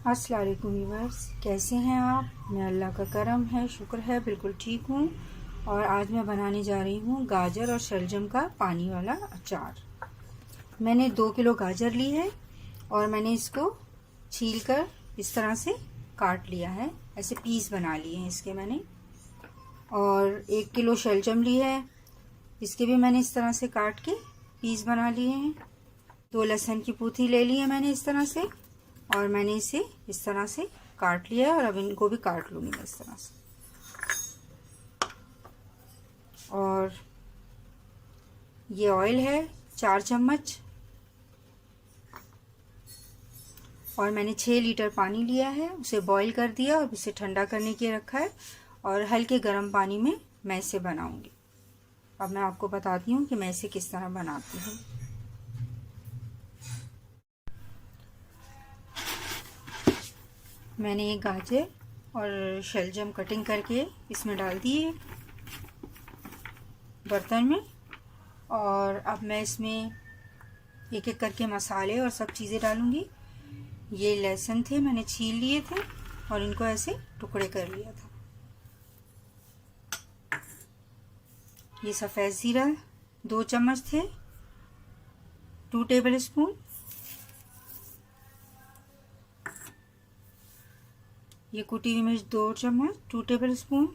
अस्सलाम वालेकुम व्यूअर्स, कैसे हैं आप? मैं अल्लाह का करम है, शुक्र है, बिल्कुल ठीक हूँ। और आज मैं बनाने जा रही हूँ गाजर और शलजम का पानी वाला अचार। मैंने 2 किलो गाजर ली है और मैंने इसको छील कर इस तरह से काट लिया है। ऐसे पीस बना लिए हैं इसके मैंने। और 1 किलो शलजम ली है, इसके भी मैंने इस तरह से काट के पीस बना लिए हैं। 2 लहसुन की पूथी ले ली है मैंने इस तरह से, और मैंने इसे इस तरह से काट लिया है। और अब इनको भी काट लूँगी मैं इस तरह से। और ये ऑयल है 4 चम्मच, और मैंने 6 लीटर पानी लिया है, उसे बॉईल कर दिया और इसे ठंडा करने के रखा है। और हल्के गर्म पानी में मैं इसे बनाऊंगी। अब मैं आपको बताती हूँ कि मैं इसे किस तरह बनाती हूँ। मैंने एक गाजर और शलजम कटिंग करके इसमें डाल दिए बर्तन में। और अब मैं इसमें एक एक करके मसाले और सब चीज़ें डालूंगी। ये लहसुन थे, मैंने छील लिए थे और इनको ऐसे टुकड़े कर लिया था। ये सफ़ेद ज़ीरा 2 चम्मच थे, 2 टेबल स्पून। ये कुटी हुई मिर्च 2 चम्मच, 2 टेबल स्पून।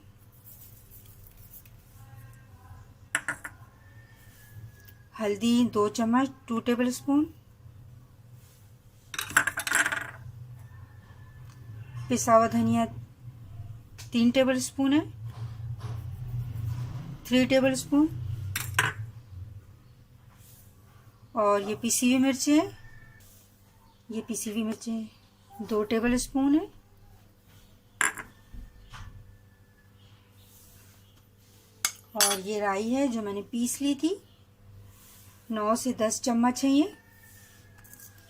हल्दी 2 चम्मच, 2 टेबल स्पून। पिसा हुआ धनिया 3 टेबल स्पून है, 3 टेबल स्पून। और ये पिसी हुई मिर्चें, ये पिसी हुई मिर्चें 2 टेबल स्पून है। और ये राई है जो मैंने पीस ली थी, 9 से 10 चम्मच है ये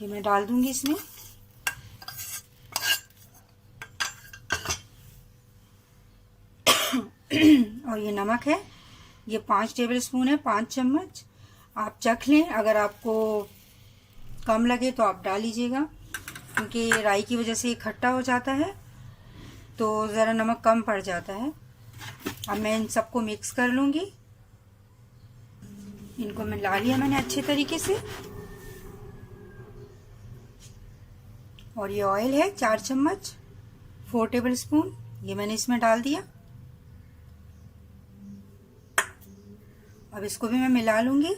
मैं डाल दूंगी इसमें। और ये नमक है, ये 5 टेबल स्पून है, 5 चम्मच। आप चख लें, अगर आपको कम लगे तो आप डाल लीजिएगा, क्योंकि राई की वजह से ये खट्टा हो जाता है तो ज़रा नमक कम पड़ जाता है। अब मैं इन सबको मिक्स कर लूँगी। इनको मिला लिया मैंने अच्छे तरीके से। और ये ऑयल है 4 चम्मच, 4 टेबल स्पून, ये मैंने इसमें डाल दिया। अब इसको भी मैं मिला लूँगी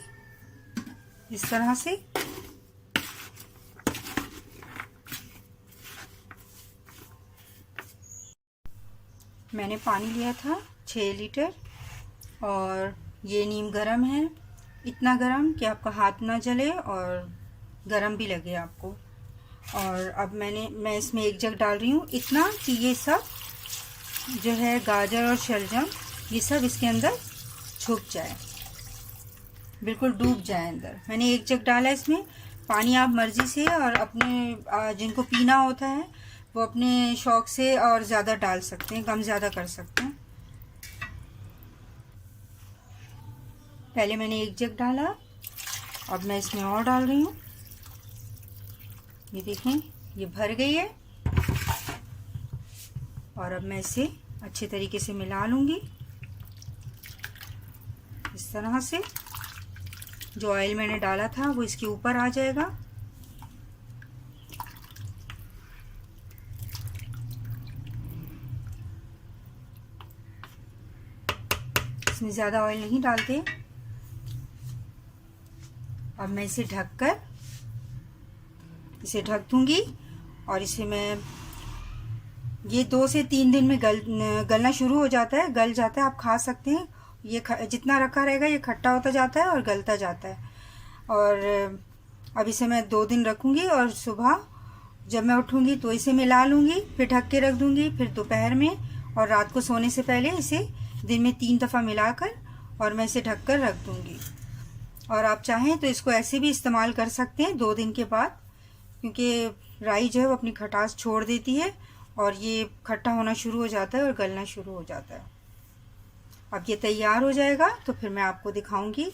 इस तरह से। मैंने पानी लिया था 6 लीटर, और ये नीम गरम है, इतना गरम कि आपका हाथ ना जले और गरम भी लगे आपको। और अब मैं इसमें 1 जग डाल रही हूँ, इतना कि ये सब जो है गाजर और शलजम ये सब इसके अंदर छुप जाए, बिल्कुल डूब जाए अंदर। मैंने 1 जग डाला इसमें पानी। आप मर्जी से और अपने जिनको पीना होता है वो अपने शौक से और ज़्यादा डाल सकते हैं, कम ज़्यादा कर सकते हैं। पहले मैंने 1 जग डाला, अब मैं इसमें और डाल रही हूँ। ये देखें, ये भर गई है। और अब मैं इसे अच्छे तरीके से मिला लूँगी इस तरह से। जो ऑयल मैंने डाला था वो इसके ऊपर आ जाएगा। इसमें ज़्यादा ऑयल नहीं डालते। अब मैं इसे इसे ढक दूंगी। और इसे मैं ये 2 से 3 दिन में गलना शुरू हो जाता है, गल जाता है, आप खा सकते हैं। ये जितना रखा रहेगा ये खट्टा होता जाता है और गलता जाता है। और अब इसे मैं 2 दिन रखूंगी, और सुबह जब मैं उठूंगी तो इसे मिला लूँगी, फिर ढक के रख दूंगी। फिर दोपहर में और रात को सोने से पहले इसे दिन में 3 दफ़ा मिलाकर और मैं इसे ढक कर रख दूंगी। और आप चाहें तो इसको ऐसे भी इस्तेमाल कर सकते हैं 2 दिन के बाद, क्योंकि राई जो है वो अपनी खटास छोड़ देती है और ये खट्टा होना शुरू हो जाता है और गलना शुरू हो जाता है। अब ये तैयार हो जाएगा तो फिर मैं आपको दिखाऊंगी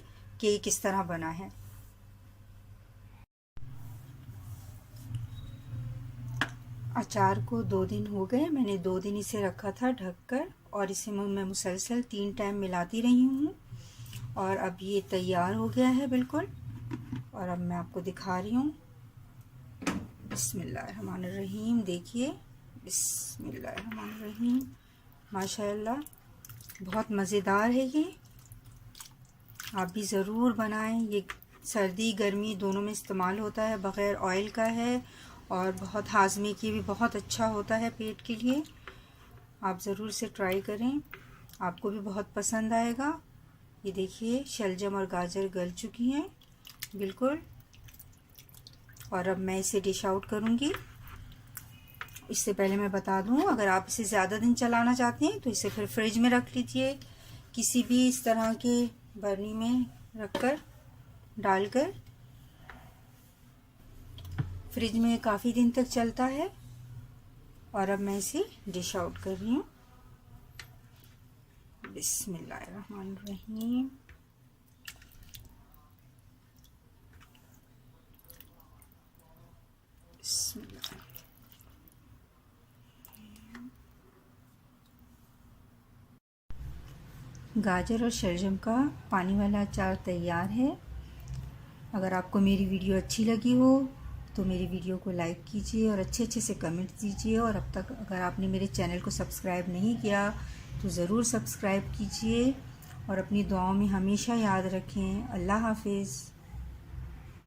कि ये किस तरह बना है। अचार को 2 दिन हो गए, मैंने 2 दिन इसे रखा था ढककर, और इसे मैं मुसलसल 3 टाइम मिलाती रही हूँ। और अब ये तैयार हो गया है बिल्कुल। और अब मैं आपको दिखा रही हूँ। बिस्मिल्लाहिर्रहमानिर्रहीम, देखिए, बिस्मिल्लाहिर्रहमानिर्रहीम। माशाअल्लाह, बहुत मज़ेदार है ये। आप भी ज़रूर बनाएं। ये सर्दी गर्मी दोनों में इस्तेमाल होता है, बग़ैर ऑयल का है, और बहुत हाजमे की भी बहुत अच्छा होता है पेट के लिए। आप ज़रूर से ट्राई करें, आपको भी बहुत पसंद आएगा। ये देखिए, शलजम और गाजर गल चुकी हैं बिल्कुल। और अब मैं इसे डिश आउट करूँगी। इससे पहले मैं बता दूं, अगर आप इसे ज़्यादा दिन चलाना चाहते हैं तो इसे फिर फ्रिज में रख लीजिए, किसी भी इस तरह के बर्नी में रखकर डालकर। फ्रिज में काफ़ी दिन तक चलता है। और अब मैं इसे डिश आउट कर रही हूँ। बिस्मिल्लाहिर्रहमानिर्रहीम। बिस्मिल्लाह। गाजर और शलजम का पानी वाला अचार तैयार है। अगर आपको मेरी वीडियो अच्छी लगी हो तो मेरी वीडियो को लाइक कीजिए और अच्छे से कमेंट दीजिए। और अब तक अगर आपने मेरे चैनल को सब्सक्राइब नहीं किया तो ज़रूर सब्सक्राइब कीजिए। और अपनी दुआओं में हमेशा याद रखें। अल्लाह हाफिज़।